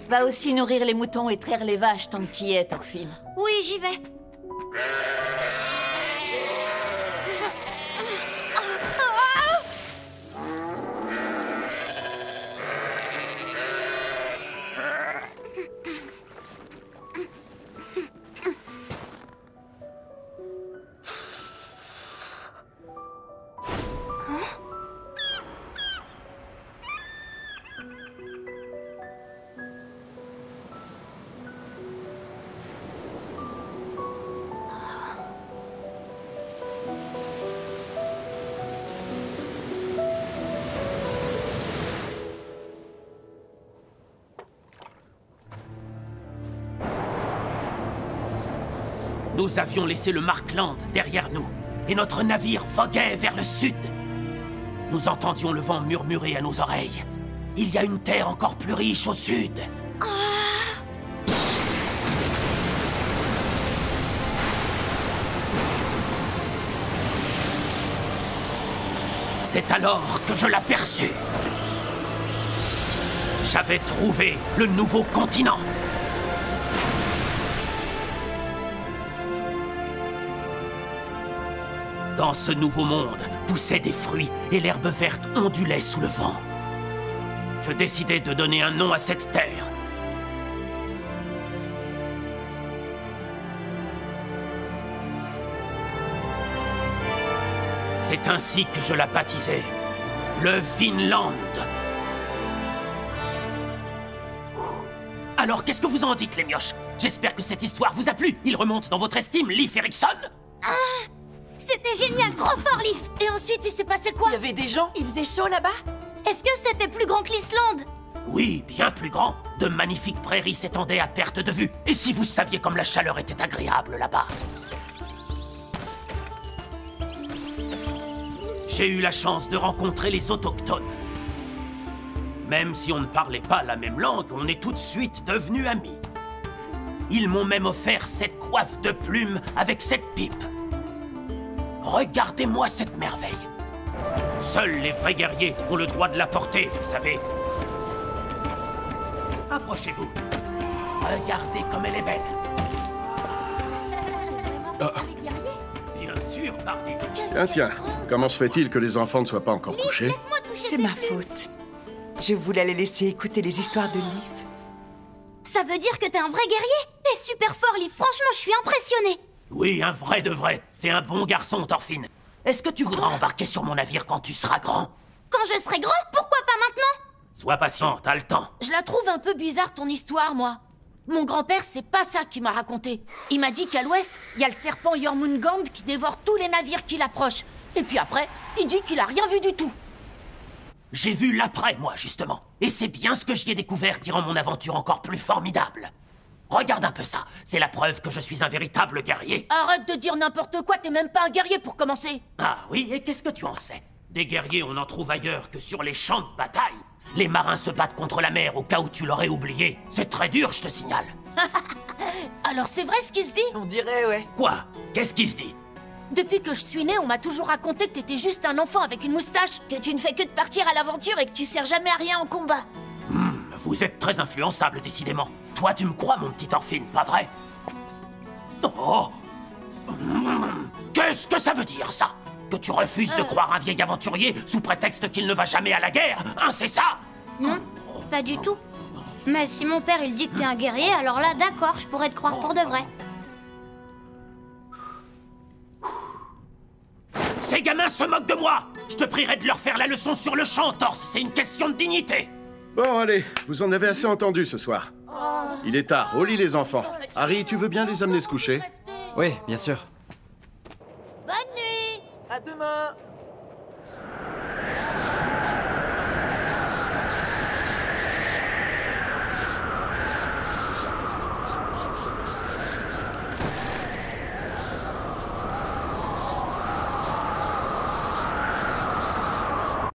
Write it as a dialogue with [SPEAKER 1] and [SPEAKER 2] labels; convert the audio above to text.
[SPEAKER 1] Va aussi nourrir les moutons et traire les vaches tant que t'y es, Thorfinn.
[SPEAKER 2] Oui, j'y vais.
[SPEAKER 3] Nous avions laissé le Markland derrière nous, et notre navire voguait vers le sud. Nous entendions le vent murmurer à nos oreilles. Il y a une terre encore plus riche au sud. C'est alors que je l'aperçus. J'avais trouvé le nouveau continent. Dans ce nouveau monde, poussaient des fruits et l'herbe verte ondulait sous le vent. Je décidai de donner un nom à cette terre. C'est ainsi que je la baptisai, le Vinland. Alors, qu'est-ce que vous en dites, les mioches? J'espère que cette histoire vous a plu. Il remonte dans votre estime, Leif Erikson?
[SPEAKER 2] C'était génial, trop fort, Leif.
[SPEAKER 4] Et ensuite, il s'est passé quoi?
[SPEAKER 5] Il y avait des gens?
[SPEAKER 4] Il faisait chaud là-bas?
[SPEAKER 2] Est-ce que c'était plus grand que l'Islande?
[SPEAKER 3] Oui, bien plus grand. De magnifiques prairies s'étendaient à perte de vue. Et si vous saviez comme la chaleur était agréable là-bas. J'ai eu la chance de rencontrer les autochtones. Même si on ne parlait pas la même langue, on est tout de suite devenus amis. Ils m'ont même offert cette coiffe de plumes avec cette pipe. Regardez-moi cette merveille. Seuls les vrais guerriers ont le droit de la porter, vous savez. Approchez-vous. Regardez comme elle est belle.
[SPEAKER 4] C'est vraiment pour les guerriers?
[SPEAKER 3] Bien sûr, pardi.
[SPEAKER 6] Tiens, comment se fait-il que les enfants ne soient pas encore couchés?
[SPEAKER 2] Laisse-moi toucher
[SPEAKER 5] C'est
[SPEAKER 2] tes
[SPEAKER 5] ma
[SPEAKER 2] plumes.
[SPEAKER 5] faute. Je voulais les laisser écouter les histoires de Leif.
[SPEAKER 2] Ça veut dire que t'es un vrai guerrier? T'es super fort, Leif. Franchement, je suis impressionnée.
[SPEAKER 3] Oui, un vrai de vrai. T'es un bon garçon, Thorfinn. Est-ce que tu voudras embarquer sur mon navire quand tu seras grand?
[SPEAKER 2] Quand je serai grand, pourquoi pas maintenant?
[SPEAKER 3] Sois patient, t'as le temps.
[SPEAKER 4] Je la trouve un peu bizarre, ton histoire, moi. Mon grand-père, c'est pas ça qu'il m'a raconté. Il m'a dit qu'à l'ouest, il y a le serpent Jormungand qui dévore tous les navires qui l'approchent. Et puis après, il dit qu'il a rien vu du tout.
[SPEAKER 3] J'ai vu l'après, moi, justement. Et c'est bien ce que j'y ai découvert qui rend mon aventure encore plus formidable. Regarde un peu ça. C'est la preuve que je suis un véritable guerrier.
[SPEAKER 4] Arrête de dire n'importe quoi, t'es même pas un guerrier pour commencer.
[SPEAKER 3] Ah oui, et qu'est-ce que tu en sais? Des guerriers, on en trouve ailleurs que sur les champs de bataille. Les marins se battent contre la mer au cas où tu l'aurais oublié. C'est très dur, je te signale.
[SPEAKER 4] Alors c'est vrai ce qui se dit?
[SPEAKER 5] On dirait, ouais.
[SPEAKER 3] Quoi? Qu'est-ce qui se dit?
[SPEAKER 4] Depuis que je suis née, on m'a toujours raconté que t'étais juste un enfant avec une moustache, que tu ne fais que de partir à l'aventure et que tu sers jamais à rien en combat.
[SPEAKER 3] Vous êtes très influençable, décidément. Toi, tu me crois, mon petit Thorfinn, pas vrai? Oh! Qu'est-ce que ça veut dire, ça? Que tu refuses de croire un vieil aventurier sous prétexte qu'il ne va jamais à la guerre, hein, c'est ça?
[SPEAKER 2] Non, pas du tout. Mais si mon père il dit que t'es un guerrier, alors là, d'accord, je pourrais te croire pour de vrai.
[SPEAKER 3] Ces gamins se moquent de moi! Je te prierai de leur faire la leçon sur le champ, Torse, c'est une question de dignité!
[SPEAKER 6] Bon, allez, vous en avez assez entendu ce soir. Il est tard, au lit les enfants. Harry, tu veux bien les amener se coucher?
[SPEAKER 7] Oui, bien sûr.
[SPEAKER 4] Bonne nuit!
[SPEAKER 5] À demain.